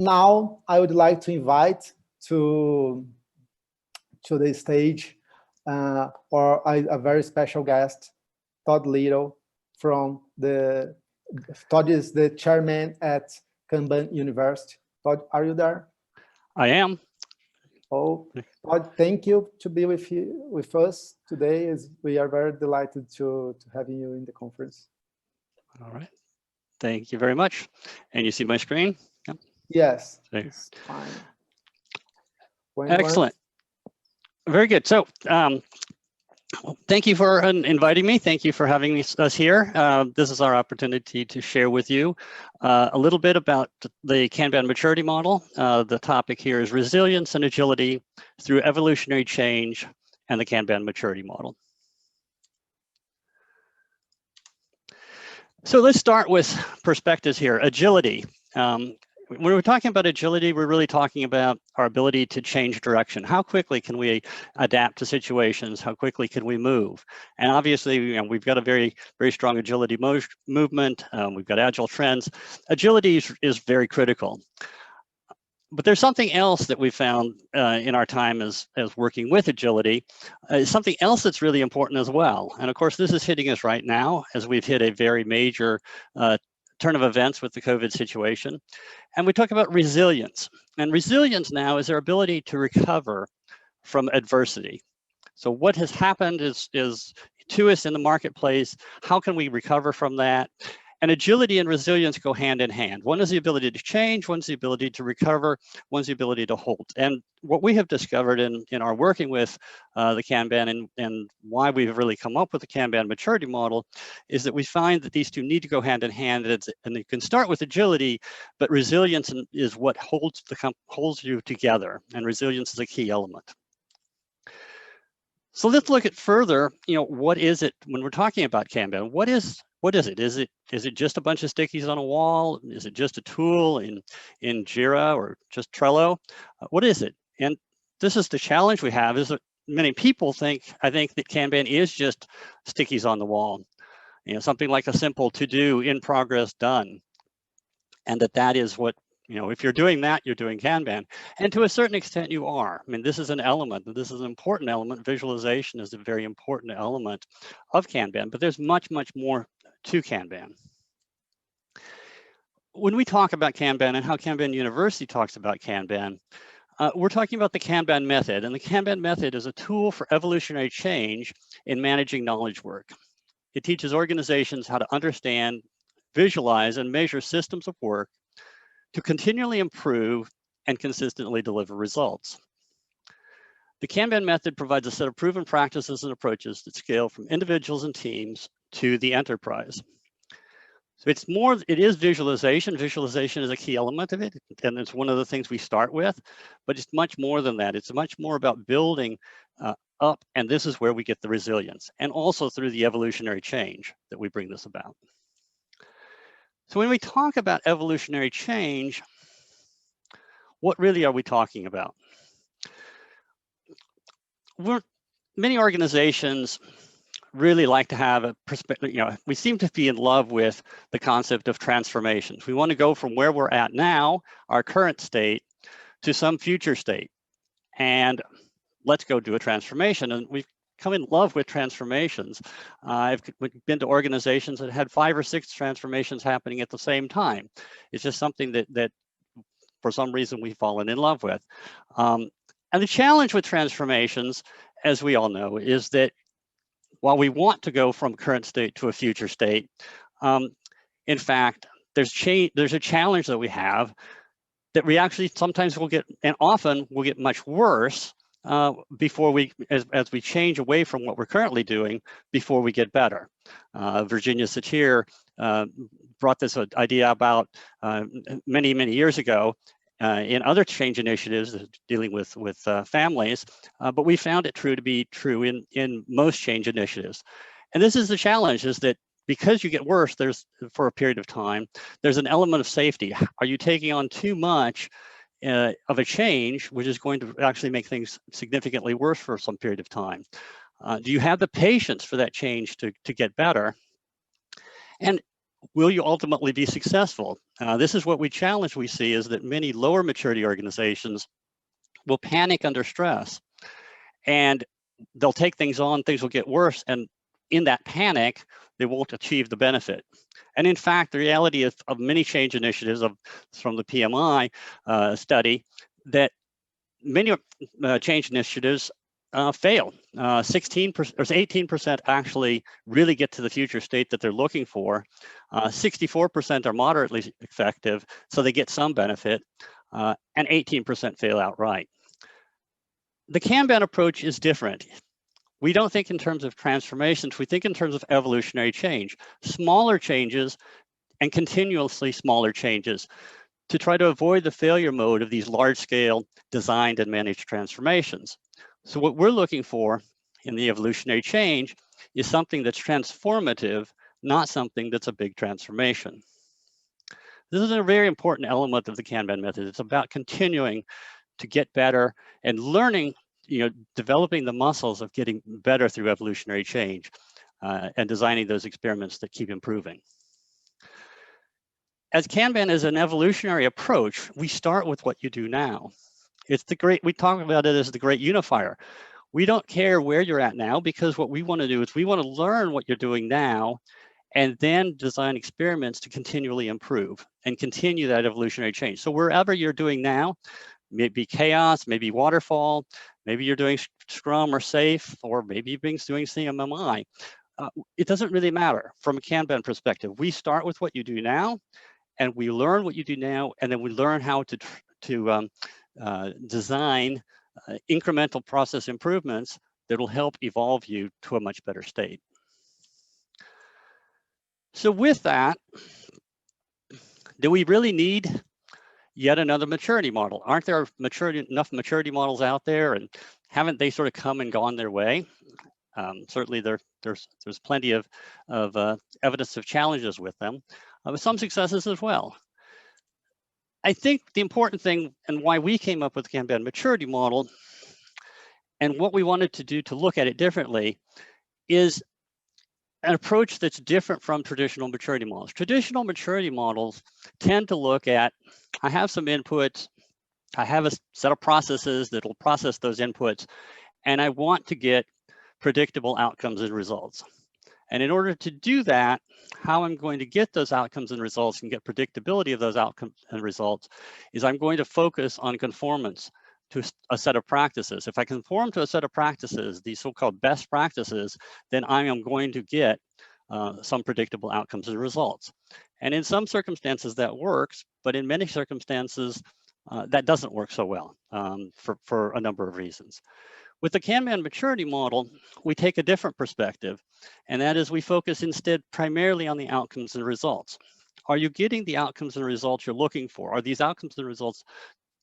Now I would like to invite to the stage a very special guest, Todd Little, from Todd is the chairman at Kanban University. Todd, are you there? I am. Oh, Todd, thank you to be with us today. We are very delighted to having you in the conference. All right. Thank you very much. And you see my screen? Yep. Yes, it's fine. Excellent. Very good. So thank you for inviting me. Thank you for having us here. This is our opportunity to share with you a little bit about the Kanban maturity model. The topic here is resilience and agility through evolutionary change and the Kanban maturity model. So let's start with perspectives here. Agility. When we're talking about agility, we're really talking about our ability to change direction. How quickly can we adapt to situations? How quickly can we move? And obviously, we've got a very, very strong agility movement. We've got agile trends. Agility is very critical. But there's something else that we found in our time as working with agility, something else that's really important as well. And of course, this is hitting us right now as we've hit a very major turn of events with the COVID situation. And we talk about resilience. And resilience now is our ability to recover from adversity. So what has happened is to us in the marketplace. How can we recover from that? And agility and resilience go hand in hand. One is the ability to change, one's the ability to recover, one's the ability to hold. And what we have discovered in our working with the Kanban and why we've really come up with the Kanban maturity model is that we find that these two need to go hand in hand, and you can start with agility, but resilience is what holds you together, and resilience is a key element. So let's look at further, what is it when we're talking about Kanban? What is it? Is it just a bunch of stickies on a wall? Is it just a tool in Jira or just Trello? What is it? And this is the challenge we have, is that many people think that Kanban is just stickies on the wall. Something like a simple to-do, in progress, done. And that is what, if you're doing that, you're doing Kanban. And to a certain extent, you are. I mean, this is an element, this is an important element. Visualization is a very important element of Kanban, but there's much, much more to Kanban. When we talk about Kanban and how Kanban University talks about Kanban, we're talking about the Kanban method. And the Kanban method is a tool for evolutionary change in managing knowledge work. It teaches organizations how to understand, visualize, and measure systems of work to continually improve and consistently deliver results. The Kanban method provides a set of proven practices and approaches that scale from individuals and teams to the enterprise. So it is visualization. Visualization is a key element of it, and it's one of the things we start with, but it's much more than that. It's much more about building up, and this is where we get the resilience, and also through the evolutionary change that we bring this about. So when we talk about evolutionary change, what really are we talking about? Many organizations really like to have a perspective. We seem to be in love with the concept of transformations. We want to go from where we're at now, our current state, to some future state. And let's go do a transformation. And we've come in love with transformations. I've been to organizations that had 5 or 6 transformations happening at the same time. It's just something that for some reason we've fallen in love with. And the challenge with transformations, as we all know, is that while we want to go from current state to a future state, in fact, there's a challenge that we have that we actually sometimes will get, and often will get much worse before as we change away from what we're currently doing before we get better. Virginia Satir brought this idea about many, many years ago in other change initiatives dealing with families, but we found it to be true in most change initiatives. And this is the challenge, is that because you get worse, for a period of time, there's an element of safety. Are you taking on too much of a change, which is going to actually make things significantly worse for some period of time? Do you have the patience for that change to get better? And will you ultimately be successful? This is what we challenge. We see is that many lower maturity organizations will panic under stress, and they'll take things on, things will get worse, and in that panic, they won't achieve the benefit. And in fact, the reality of many change initiatives from the PMI study, that many change initiatives fail. 16% or 18% actually really get to the future state that they're looking for. 64% are moderately effective, so they get some benefit, and 18% fail outright. The Kanban approach is different. We don't think in terms of transformations, we think in terms of evolutionary change, smaller changes and continuously smaller changes to try to avoid the failure mode of these large-scale designed and managed transformations. So what we're looking for in the evolutionary change is something that's transformative, not something that's a big transformation. This is a very important element of the Kanban method. It's about continuing to get better and learning, developing the muscles of getting better through evolutionary change and designing those experiments that keep improving. As Kanban is an evolutionary approach, we start with what you do now. It's we talk about it as the great unifier. We don't care where you're at now, because what we want to do is we want to learn what you're doing now and then design experiments to continually improve and continue that evolutionary change. So wherever you're doing now, maybe chaos, maybe waterfall, maybe you're doing Scrum or SAFe, or maybe you're doing CMMI. It doesn't really matter from a Kanban perspective. We start with what you do now, and we learn what you do now, and then we learn how to design incremental process improvements that will help evolve you to a much better state. So with that, do we really need yet another maturity model? Aren't there enough maturity models out there, and haven't they sort of come and gone their way? Certainly there's plenty of evidence of challenges with them, but some successes as well. I think the important thing, and why we came up with the Kanban maturity model, and what we wanted to do to look at it differently, is an approach that's different from traditional maturity models. Traditional maturity models tend to look at, I have some inputs, I have a set of processes that will process those inputs, and I want to get predictable outcomes and results. And in order to do that, how I'm going to get those outcomes and results and get predictability of those outcomes and results is I'm going to focus on conformance to a set of practices. If I conform to a set of practices, these so-called best practices, then I am going to get some predictable outcomes and results. And in some circumstances that works, but in many circumstances that doesn't work so well for a number of reasons. With the Kanban maturity model, we take a different perspective, and that is we focus instead primarily on the outcomes and results. Are you getting the outcomes and results you're looking for? Are these outcomes and results,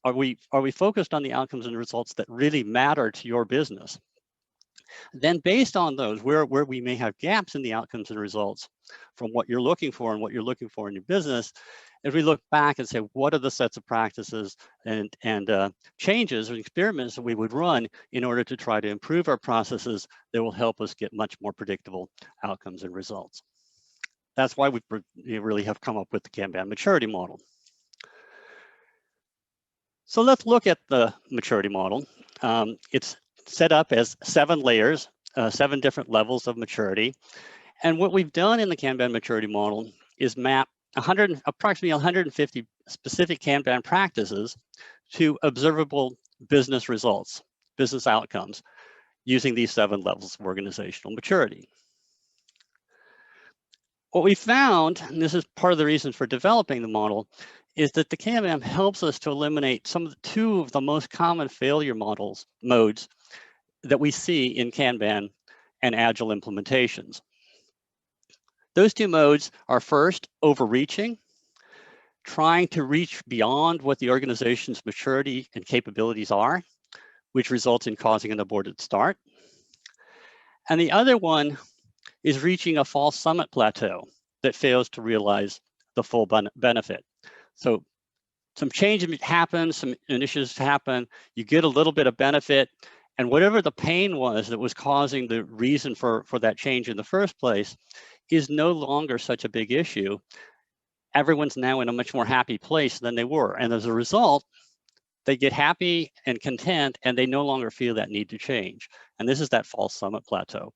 are we focused on the outcomes and results that really matter to your business? Then based on those, where we may have gaps in the outcomes and results from what you're looking for and what you're looking for in your business, if we look back and say, what are the sets of practices and changes or experiments that we would run in order to try to improve our processes that will help us get much more predictable outcomes and results? That's why we really have come up with the Kanban maturity model. So let's look at the maturity model. It's set up as 7 layers, 7 different levels of maturity. And what we've done in the Kanban maturity model is map approximately 150 specific Kanban practices to observable business results, business outcomes, using these 7 levels of organizational maturity. What we found, and this is part of the reason for developing the model, is that the Kanban helps us to eliminate two of the most common failure modes that we see in Kanban and Agile implementations. Those 2 modes are, first, overreaching, trying to reach beyond what the organization's maturity and capabilities are, which results in causing an aborted start. And the other one is reaching a false summit plateau that fails to realize the full benefit. So some change happens, some initiatives happen, you get a little bit of benefit, and whatever the pain was that was causing the reason for that change in the first place, is no longer such a big issue. Everyone's now in a much more happy place than they were. And as a result, they get happy and content, and they no longer feel that need to change. And this is that false summit plateau.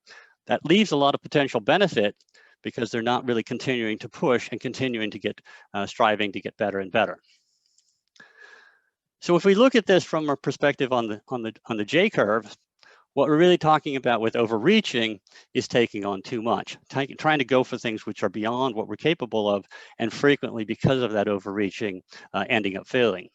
That leaves a lot of potential benefit because they're not really continuing to push and continuing to get, striving to get better and better. So if we look at this from a perspective on the J curve, what we're really talking about with overreaching is taking on too much, trying to go for things which are beyond what we're capable of, and frequently because of that overreaching, ending up failing.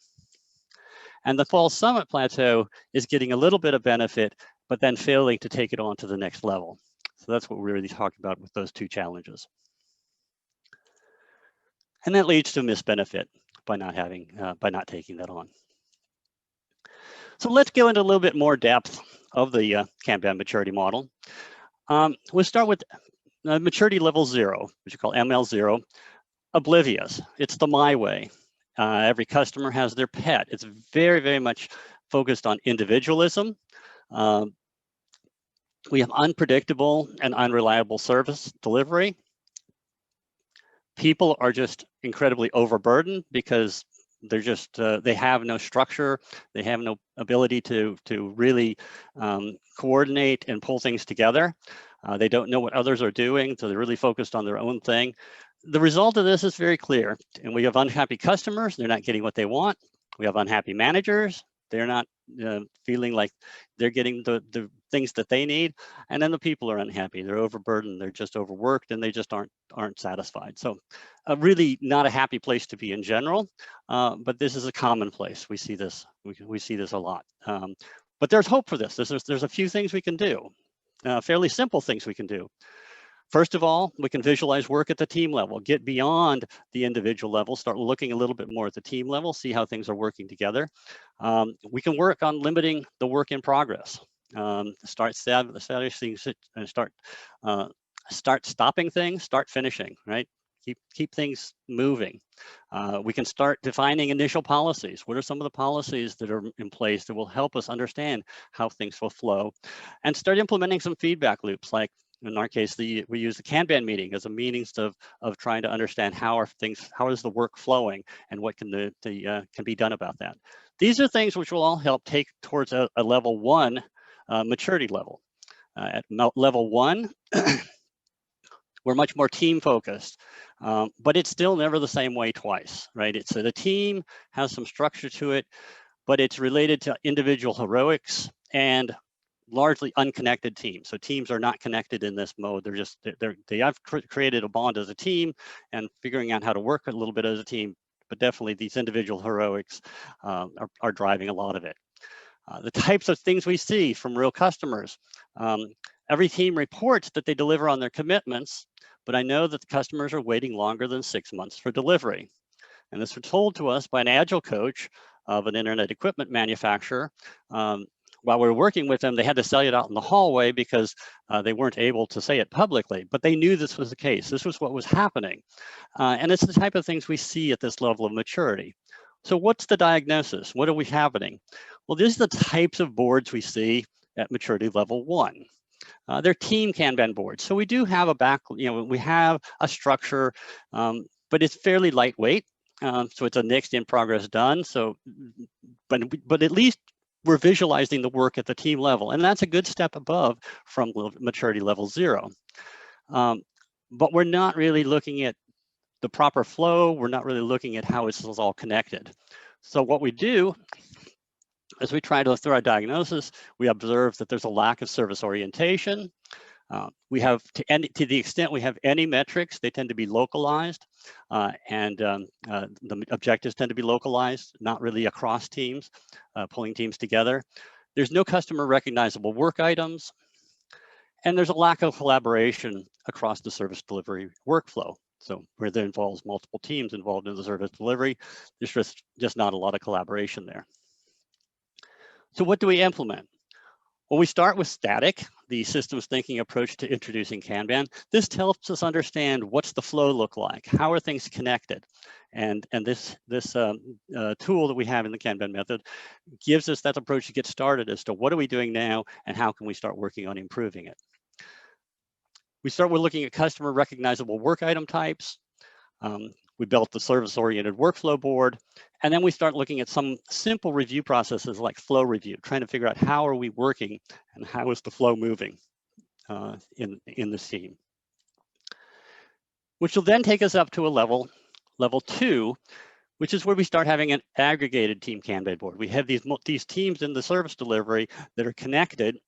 And the false summit plateau is getting a little bit of benefit, but then failing to take it on to the next level. So that's what we're really talking about with those two challenges. And that leads to misbenefit by not taking that on. So let's go into a little bit more depth of the Kanban maturity model. We'll start with maturity level 0, which we call ML0, oblivious. It's the my way. Every customer has their pet. It's very, very much focused on individualism. We have unpredictable and unreliable service delivery. People are just incredibly overburdened because they're just they have no structure, they have no ability to really coordinate and pull things together. They don't know what others are doing, so they're really focused on their own thing. The result of this is very clear, and we have unhappy customers. They're not getting what they want. We have unhappy managers. They're not feeling like they're getting the things that they need, and then the people are unhappy. They're overburdened. They're just overworked, and they just aren't satisfied. So, really not a happy place to be in general. But this is a commonplace. We see this. We see this a lot. But there's hope for this. There's a few things we can do. Fairly simple things we can do. First of all, we can visualize work at the team level, get beyond the individual level, start looking a little bit more at the team level, see how things are working together. We can work on limiting the work in progress. Start establishing and start stopping things, start finishing, right? Keep things moving. We can start defining initial policies. What are some of the policies that are in place that will help us understand how things will flow? And start implementing some feedback loops, like in our case, we use the Kanban meeting as a means of trying to understand how is the work flowing, and what can can be done about that. These are things which will all help take towards a level 1 maturity level. At level 1, we're much more team focused, but it's still never the same way twice, right? It's the team has some structure to it, but it's related to individual heroics and largely unconnected teams. So teams are not connected in this mode. They have created a bond as a team and figuring out how to work a little bit as a team, but definitely these individual heroics are driving a lot of it. The types of things we see from real customers. Every team reports that they deliver on their commitments, but I know that the customers are waiting longer than 6 months for delivery. And this was told to us by an Agile coach of an internet equipment manufacturer. While we were working with them, they had to say it out in the hallway because they weren't able to say it publicly, but they knew this was the case. This was what was happening. And it's the type of things we see at this level of maturity. So what's the diagnosis? What are we happening? Well, these are the types of boards we see at maturity level 1. They're team Kanban boards. So we do have we have a structure, but it's fairly lightweight. So it's a next in progress done. So, but at least we're visualizing the work at the team level, and that's a good step above from maturity level 0. But we're not really looking at the proper flow. We're not really looking at how it's all connected. So what we do as we try to, through our diagnosis, we observe that there's a lack of service orientation. We have, to the extent we have any metrics, they tend to be localized, and the objectives tend to be localized, not really across teams, pulling teams together. There's no customer recognizable work items, and there's a lack of collaboration across the service delivery workflow. So where there involves multiple teams involved in the service delivery, there's just not a lot of collaboration there. So what do we implement? Well, we start with static, the systems thinking approach to introducing Kanban. This helps us understand what's the flow look like, how are things connected, and this tool that we have in the Kanban method gives us that approach to get started as to what are we doing now and how can we start working on improving it. We start with looking at customer recognizable work item types. We built the service-oriented workflow board, and then we start looking at some simple review processes like flow review, trying to figure out how are we working and how is the flow moving in the team. Which will then take us up to a level 2, which is where we start having an aggregated team Kanban board. We have these teams in the service delivery that are connected.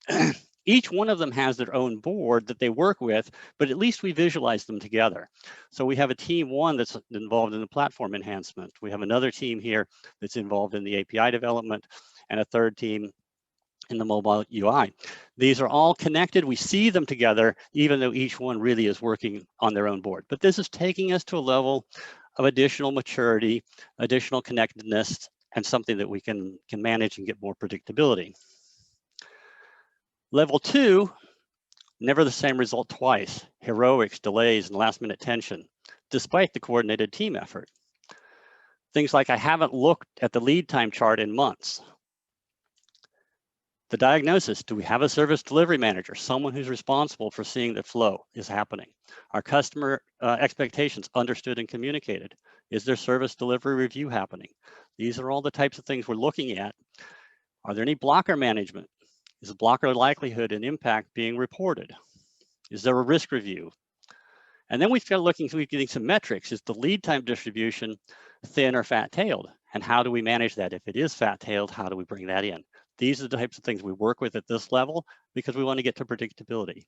Each one of them has their own board that they work with, but at least we visualize them together. So we have a team 1 that's involved in the platform enhancement. We have another team here that's involved in the API development, and a third team in the mobile UI. These are all connected. We see them together, even though each one really is working on their own board. But this is taking us to a level of additional maturity, additional connectedness, and something that we can manage and get more predictability. Level 2, never the same result twice. Heroics, delays, and last-minute tension, despite the coordinated team effort. Things like I haven't looked at the lead time chart in months. The diagnosis, do we have a service delivery manager, someone who's responsible for seeing that flow is happening? Are customer expectations understood and communicated? Is there service delivery review happening? These are all the types of things we're looking at. Are there any blocker management? Is blocker likelihood and impact being reported? Is there a risk review? And then we start looking through getting some metrics. Is the lead time distribution thin or fat-tailed? And how do we manage that? If it is fat-tailed, how do we bring that in? These are the types of things we work with at this level because we want to get to predictability.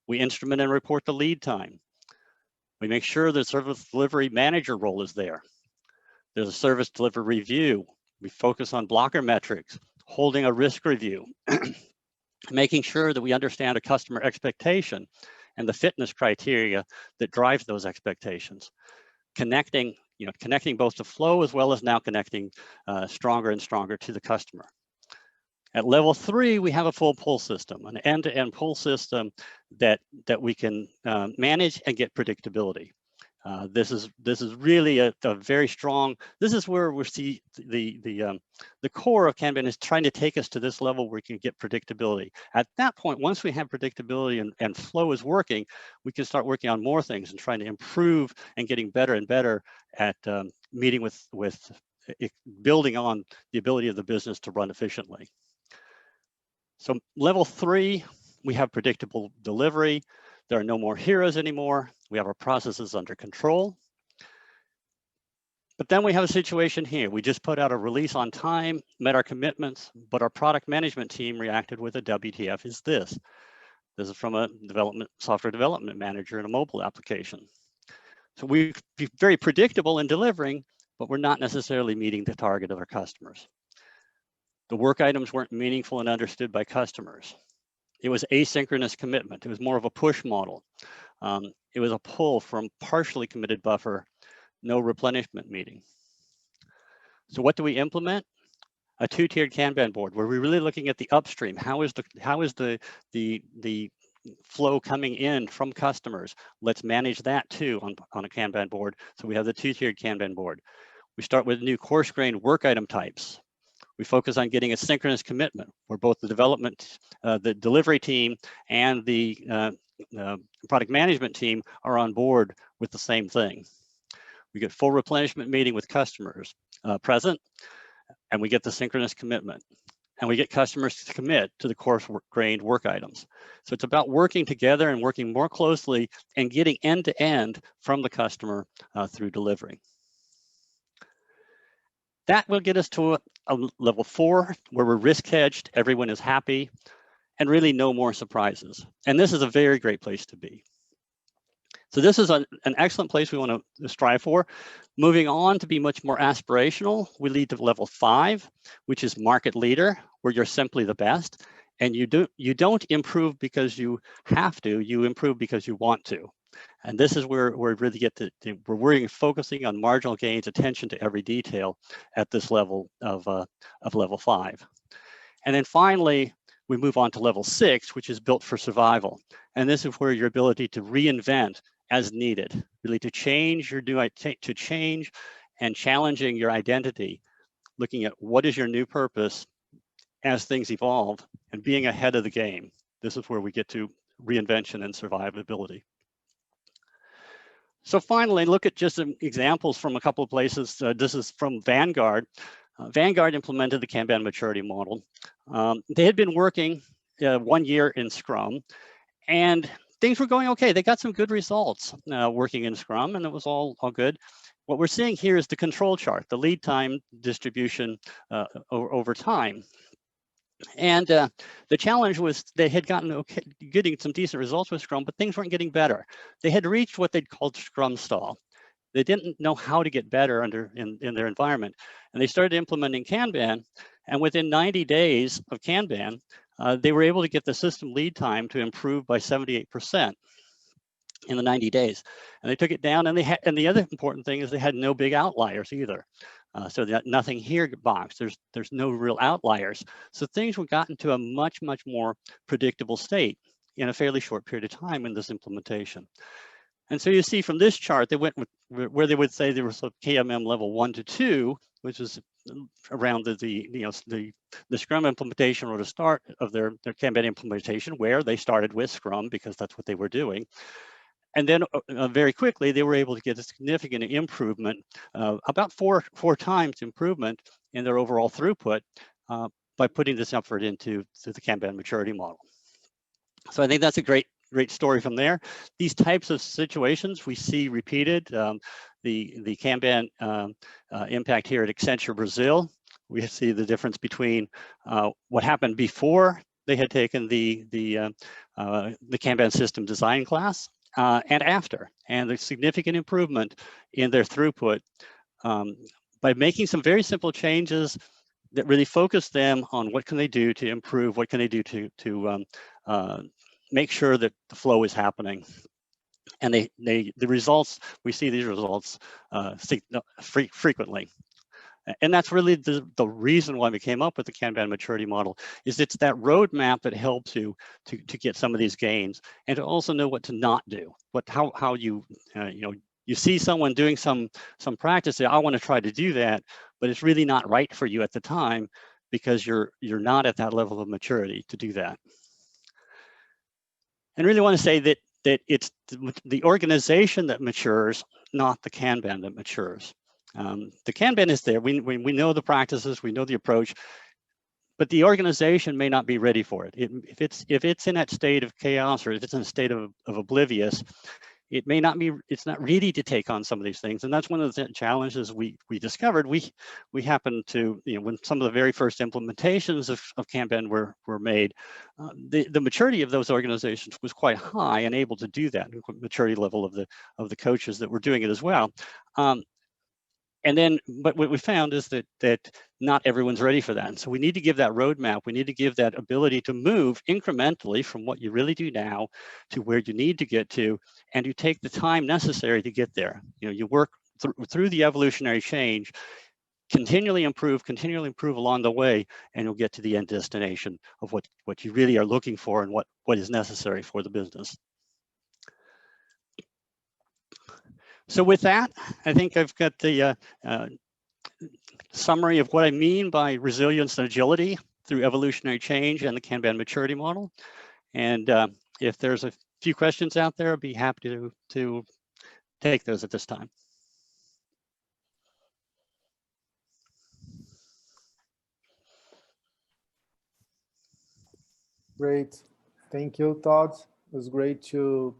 We instrument and report the lead time. We make sure the service delivery manager role is there. There's a service delivery review. We focus on blocker metrics, holding a risk review, making sure that we understand a customer expectation and the fitness criteria that drives those expectations. Connecting both the flow as well as now connecting stronger and stronger to the customer. At level 3, we have a full pull system, an end-to-end pull system that we can manage and get predictability. This is really a very strong. This is where we see the core of Kanban is trying to take us to this level where we can get predictability. At that point, once we have predictability and flow is working, we can start working on more things and trying to improve and getting better and better at meeting with building on the ability of the business to run efficiently. So level 3, we have predictable delivery. There are no more heroes anymore. We have our processes under control. But then we have a situation here. We just put out a release on time, met our commitments, but our product management team reacted with a WTF is this. This is from a software development manager in a mobile application. So we be very predictable in delivering, but we're not necessarily meeting the target of our customers. The work items weren't meaningful and understood by customers. It was asynchronous commitment. It was more of a push model. It was a pull from partially committed buffer, no replenishment meeting. So what do we implement? A 2-tiered Kanban board where we're really looking at the upstream. How is the flow coming in from customers? Let's manage that too on a Kanban board. So we have the 2-tiered Kanban board. We start with new coarse-grained work item types. We focus on getting a synchronous commitment where both the the delivery team and the product management team are on board with the same thing. We get full replenishment meeting with customers present, and we get the synchronous commitment. And we get customers to commit to the coarse-grained work items. So it's about working together and working more closely and getting end-to-end from the customer through delivery. That will get us to a level 4 where we're risk hedged, everyone is happy, and really no more surprises. And this is a very great place to be. So this is an excellent place we want to strive for. Moving on to be much more aspirational, we lead to level 5, which is market leader, where you're simply the best. And you don't improve because you have to, you improve because you want to. And this is where we really get to we're really focusing on marginal gains, attention to every detail at this level of level 5. And then finally, we move on to level 6, which is built for survival. And this is where your ability to reinvent as needed, really to change and challenging your identity, looking at what is your new purpose as things evolve and being ahead of the game. This is where we get to reinvention and survivability. So finally, look at just some examples from a couple of places. This is from Vanguard. Vanguard implemented the Kanban maturity model. They had been working 1 year in Scrum, and things were going okay. They got some good results working in Scrum, and it was all good. What we're seeing here is the control chart, the lead time distribution over time. And the challenge was they had getting some decent results with Scrum, but things weren't getting better. They had reached what they'd called Scrum stall. They didn't know how to get better in their environment. And they started implementing Kanban. And within 90 days of Kanban, they were able to get the system lead time to improve by 78% in the 90 days. And they took it down, and the other important thing is they had no big outliers either. So nothing here boxed. There's no real outliers. So things were gotten to a much more predictable state in a fairly short period of time in this implementation. And so you see from this chart, they went with where they would say there was a KMM level 1 to 2, which is around the Scrum implementation or the start of their Kanban implementation, where they started with Scrum because that's what they were doing. And then very quickly, they were able to get a significant improvement, about four times improvement in their overall throughput by putting this effort into the Kanban maturity model. So I think that's a great story from there. These types of situations we see repeated. The Kanban impact here at Accenture Brazil, we see the difference between what happened before they had taken the Kanban system design class and after, and the significant improvement in their throughput by making some very simple changes that really focus them on what can they do to improve, what can they do to make sure that the flow is happening. And the results, we see these results frequently. And that's really the reason why we came up with the Kanban maturity model, is it's that roadmap that helps you to get some of these gains, and to also know what to not do, how you you see someone doing some practice, say, I want to try to do that, but it's really not right for you at the time because you're not at that level of maturity to do that. And really want to say that it's the organization that matures, not the Kanban that matures. The Kanban is there. We know the practices, we know the approach, but the organization may not be ready for it. If it's in that state of chaos, or if it's in a state of oblivious, it may not be. It's not ready to take on some of these things, and that's one of the challenges we discovered. We happened to, when some of the very first implementations of Kanban were made, the maturity of those organizations was quite high and able to do that. Maturity level of the coaches that were doing it as well. But what we found is that not everyone's ready for that. And so we need to give that roadmap. We need to give that ability to move incrementally from what you really do now to where you need to get to, and you take the time necessary to get there. You work through the evolutionary change, continually improve along the way, and you'll get to the end destination of what you really are looking for and what is necessary for the business. So with that, I think I've got the summary of what I mean by resilience and agility through evolutionary change and the Kanban maturity model. And if there's a few questions out there, I'd be happy to take those at this time. Great. Thank you, Todd. It was great to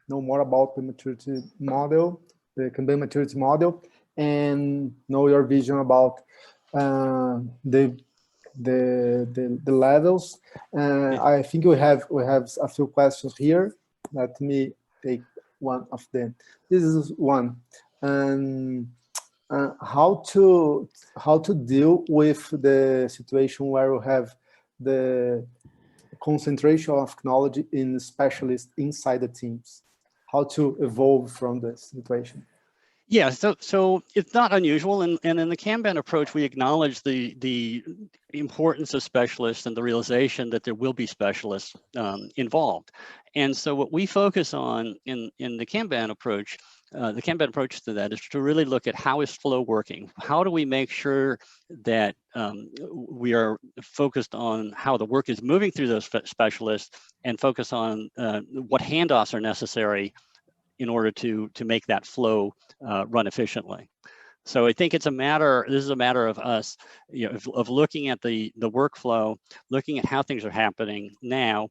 know more about the maturity model, the Kanban maturity model, and know your vision about the levels. I think we have a few questions here. Let me take one of them. This is one. How to deal with the situation where we have the concentration of knowledge in specialists inside the teams? How to evolve from this situation? Yeah, so it's not unusual, and in the Kanban approach, we acknowledge the importance of specialists and the realization that there will be specialists involved. And so what we focus on in the Kanban approach the Kanban approach to that is to really look at how is flow working? How do we make sure that we are focused on how the work is moving through those specialists, and focus on what handoffs are necessary in order to make that flow run efficiently. So I think this is a matter of us, of looking at the workflow, looking at how things are happening now,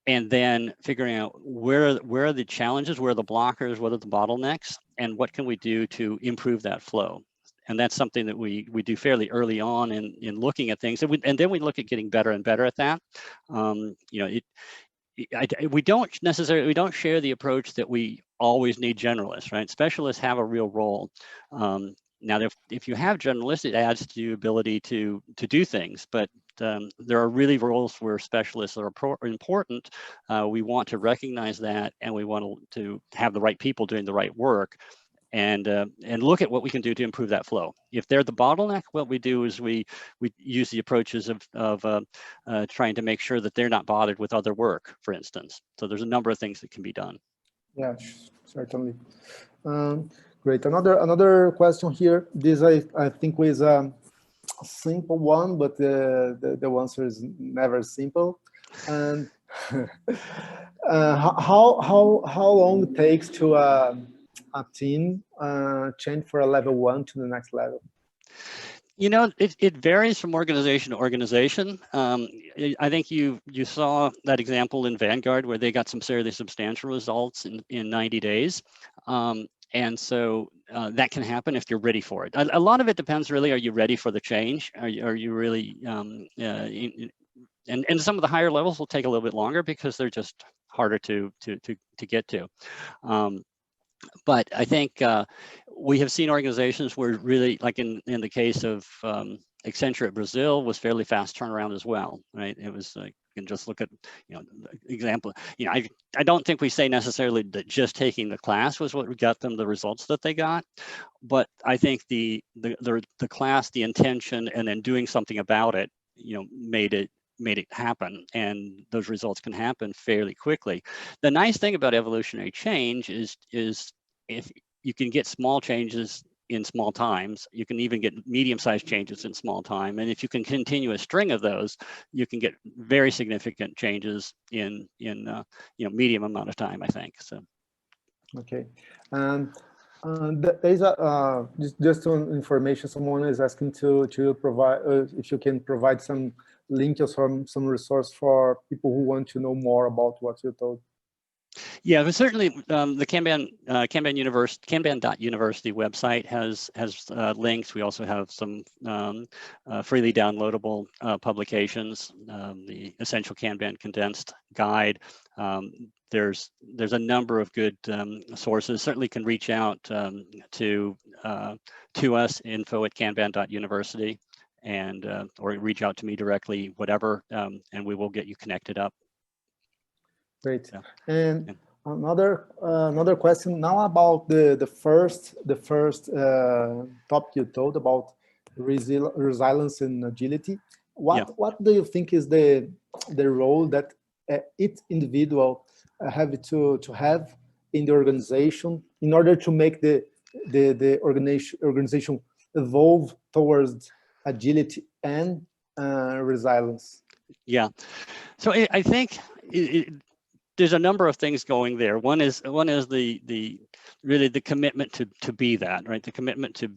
and then figuring out where are the challenges, where are the blockers, what are the bottlenecks, and what can we do to improve that flow. And that's something that we do fairly early on in looking at things, and then we look at getting better and better at that. We don't share the approach that we always need generalists, right? Specialists have a real role. Now, if you have generalists, it adds to your ability to do things, but there are really roles where specialists are important. We want to recognize that, and we want to have the right people doing the right work, and look at what we can do to improve that flow. If they're the bottleneck, what we do is we use the approaches of trying to make sure that they're not bothered with other work, for instance. So there's a number of things that can be done. Yeah, certainly. Great. Another question here. This I think was a simple one, but the answer is never simple. And how long it takes to a team change for a level 1 to the next level? It varies from organization to organization. I think you saw that example in Vanguard where they got some fairly substantial results in 90 days. And so that can happen if you're ready for it. A lot of it depends really, are you ready for the change? Are you really, and some of the higher levels will take a little bit longer because they're just harder to get to. But I think we have seen organizations where really, like in the case of Accenture at Brazil, was fairly fast turnaround as well, right? It was like, you can just look at, example, I don't think we say necessarily that just taking the class was what got them the results that they got, but I think the class, the intention, and then doing something about it, made it happen, and those results can happen fairly quickly. The nice thing about evolutionary change is if you can get small changes in small times, you can even get medium-sized changes in small time, and if you can continue a string of those, you can get very significant changes in medium amount of time, I think. So. Okay. There's just some information. Someone is asking to provide if you can provide some links or some resource for people who want to know more about what you told. Yeah, but certainly the Kanban.university website has links. We also have some freely downloadable publications. The Essential Kanban Condensed Guide. There's a number of good sources. Certainly can reach out to us, info@kanban.university, and or reach out to me directly, whatever, and we will get you connected up. Great. Yeah. And another question now about the first topic you told about resilience and agility. What do you think is the role that each individual have to have in the organization in order to make the organization evolve towards agility and resilience? Yeah, so I think there's a number of things going there. One is the really the commitment to be that, right? The commitment to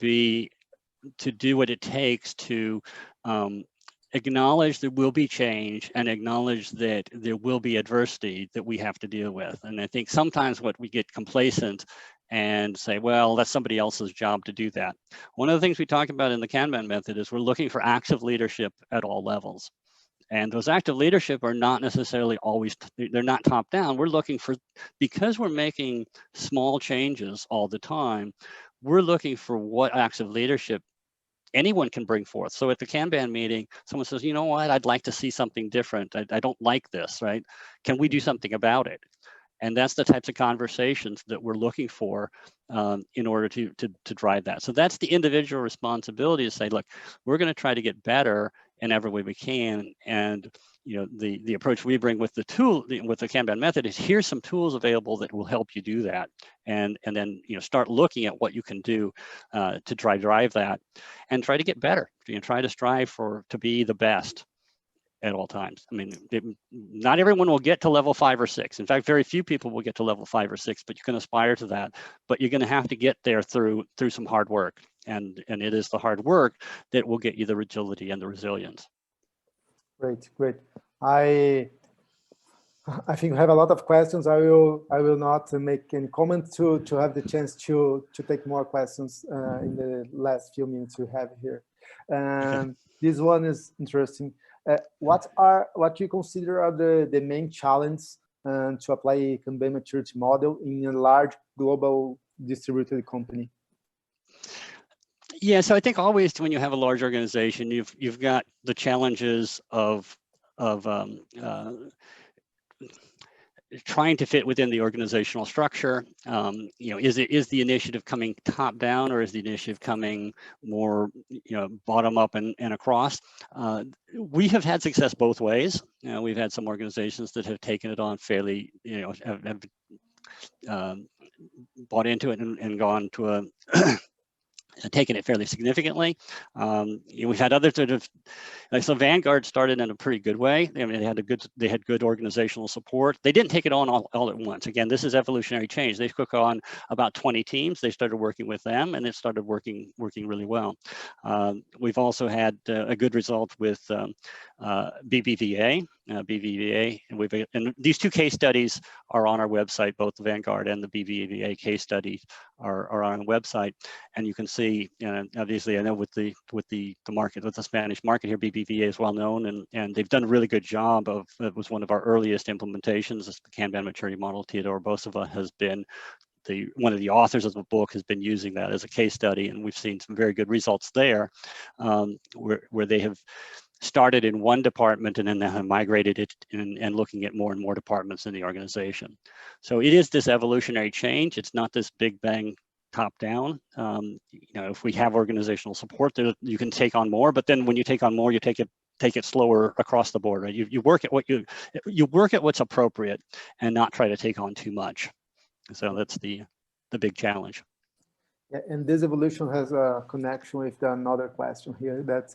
do what it takes to acknowledge there will be change and acknowledge that there will be adversity that we have to deal with. And I think sometimes what we get complacent and say, well, that's somebody else's job to do that. One of the things we talk about in the Kanban method is we're looking for active leadership at all levels. And those active leadership are not necessarily always, they're not top down. We're looking for, because we're making small changes all the time, we're looking for what active leadership anyone can bring forth. So at the Kanban meeting, someone says, you know what, I'd like to see something different. I don't like this, right? Can we do something about it? And that's the types of conversations that we're looking for in order to drive that. So that's the individual responsibility to say, look, we're going to try to get better in every way we can. And the approach we bring with the tool, with the Kanban method, is here's some tools available that will help you do that, and then start looking at what you can do to drive that, and try to get better. Try to strive to be the best at all times. I mean, not everyone will get to level 5 or 6. In fact, very few people will get to level 5 or 6, but you can aspire to that. But you're going to have to get there through some hard work, and it is the hard work that will get you the agility and the resilience. Great. I think we have a lot of questions. I will not make any comment to have the chance to take more questions in the last few minutes we have here. Okay. This one is interesting. What you consider are the main challenges to apply a Kanban maturity model in a large global distributed company? Yeah, so I think always when you have a large organization, you've got the challenges of trying to fit within the organizational structure. Is the initiative coming top down, or is the initiative coming more bottom up and across? We have had success both ways. We've had some organizations that have taken it on fairly, have bought into it and gone to a taken it fairly significantly. We've had others that have, so Vanguard started in a pretty good way. I mean, they had good organizational support. They didn't take it on all at once. Again, this is evolutionary change. They took on about 20 teams. They started working with them, and it started working really well. We've also had a good result with BBVA. And these two case studies are on our website. Both the Vanguard and the BBVA case studies are on the website, and you can see. Obviously, I know with the market, with the Spanish market here, BBVA is well known, and they've done a really good job of. It was one of our earliest implementations. The Kanban maturity model. Teodoro Bosova has been one of the authors of the book, has been using that as a case study, and we've seen some very good results there, where they have started in one department and then have migrated it and looking at more and more departments in the organization. So it is this evolutionary change. It's not this big bang top down. If we have organizational support, you can take on more, but then when you take on more, you take it slower across the board. Right? You work at you work at what's appropriate and not try to take on too much. So that's the big challenge. Yeah, and this evolution has a connection with another question here. That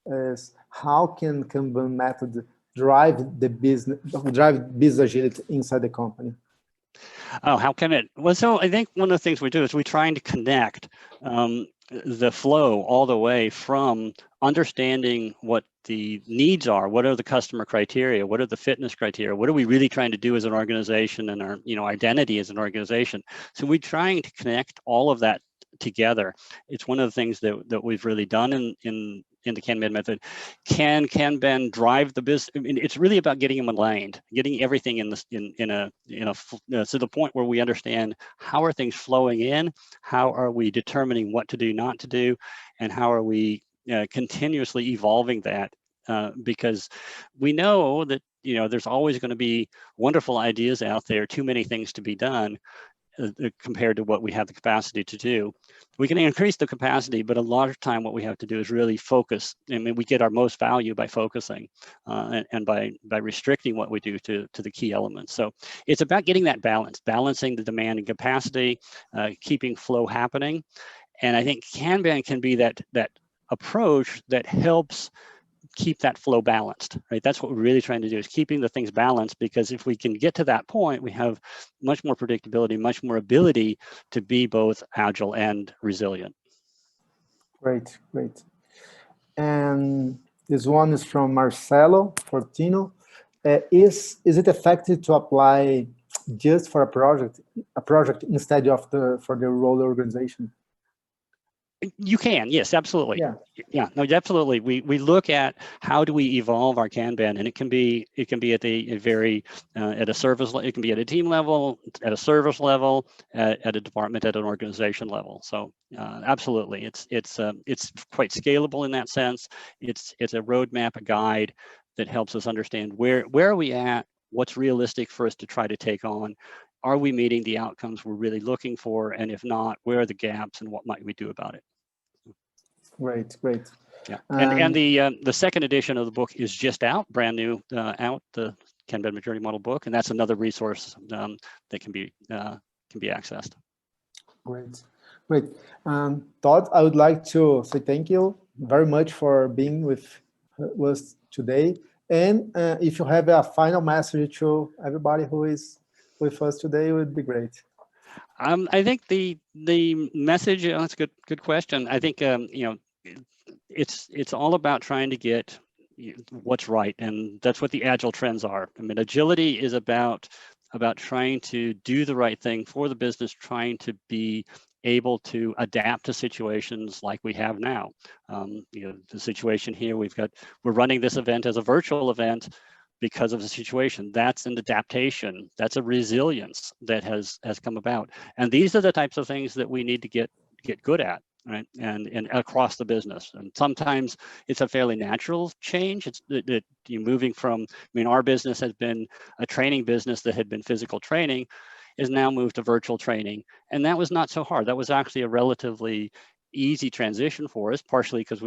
is, how can Kanban method drive business agility inside the company? Oh, how can it? Well, so I think one of the things we do is we're trying to connect the flow all the way from understanding what the needs are, what are the customer criteria, what are the fitness criteria, what are we really trying to do as an organization, and our identity as an organization. So we're trying to connect all of that together. It's one of the things that we've really done in the Kanban method. Can Kanban drive the business? I mean, it's really about getting them aligned, getting everything to the point where we understand how are things flowing in, how are we determining what to do, not to do, and how are we continuously evolving that, because we know that there's always going to be wonderful ideas out there, too many things to be done compared to what we have the capacity to do. We can increase the capacity, but a lot of time what we have to do is really focus. I mean, we get our most value by focusing and by restricting what we do to the key elements. So it's about getting that balance, balancing the demand and capacity, keeping flow happening. And I think Kanban can be that approach that helps keep that flow balanced, right? That's what we're really trying to do, is keeping the things balanced, because if we can get to that point, we have much more predictability, much more ability to be both agile and resilient. Great. And this one is from Marcelo Fortino. Is it effective to apply just for a project instead of for the whole organization? You can, yes, absolutely. Yeah, no, absolutely. We look at how do we evolve our Kanban, and it can be at at a service, it can be at a team level, at a service level, at a department, at an organization level. So absolutely, it's quite scalable in that sense. It's a roadmap, a guide that helps us understand where are we at, what's realistic for us to try to take on. Are we meeting the outcomes we're really looking for? And if not, where are the gaps and what might we do about it? Great, great. Yeah, and the second edition of the book is just out, brand new, out, the Kanban Maturity Model book, and that's another resource that can be accessed. Great, great. Todd, I would like to say thank you very much for being with us today. And if you have a final message to everybody who is with us today, it would be great. I think the message, that's a good question. I think it's all about trying to get what's right, and that's what the Agile trends are. I mean, agility is about trying to do the right thing for the business, trying to be able to adapt to situations like we have now. The situation here, we're running this event as a virtual event because of the situation. That's an adaptation. That's a resilience that has come about. And these are the types of things that we need to get good at, right? And across the business. And sometimes it's a fairly natural change. It's that you're moving from, our business has been a training business that had been physical training, is now moved to virtual training. And that was not so hard. That was actually a relatively easy transition for us, partially because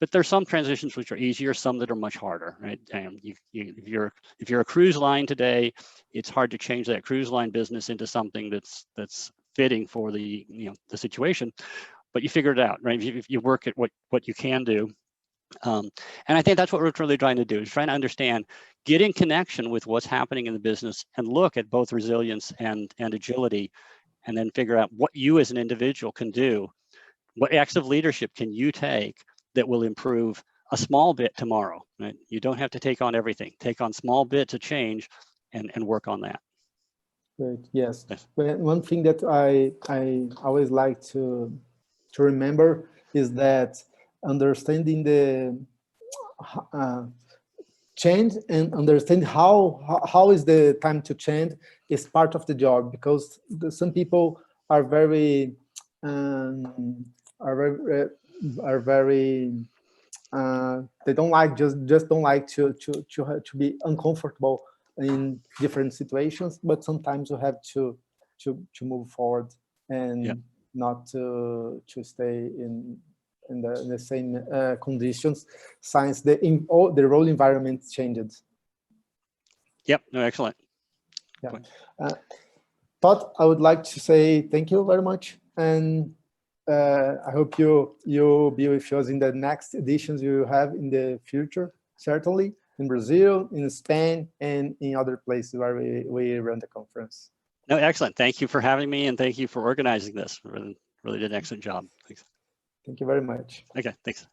but there's some transitions which are easier, some that are much harder, right? And if you're a cruise line today, it's hard to change that cruise line business into something that's fitting for the situation, but you figure it out, right? If you work at what you can do. And I think that's what we're really trying to do, is trying to understand, get in connection with what's happening in the business and look at both resilience and agility, and then figure out what you as an individual can do. What acts of leadership can you take that will improve a small bit tomorrow, right? You don't have to take on everything. Take on small bits of change and work on that. Great, yes. But one thing that I always like to remember is that understanding the change and understand how is the time to change is part of the job, because some people are very they don't like just don't like to be uncomfortable in different situations, but sometimes you have to move forward and not to stay in the same conditions, since the role environment changed. Yep, no, excellent. Yeah. Todd, I would like to say thank you very much, and I hope you'll be with us in the next editions you have in the future, certainly in Brazil, in Spain, and in other places where we run the conference. No, excellent. Thank you for having me, and thank you for organizing this. Really did an excellent job. Thanks. Thank you very much. Okay, thanks.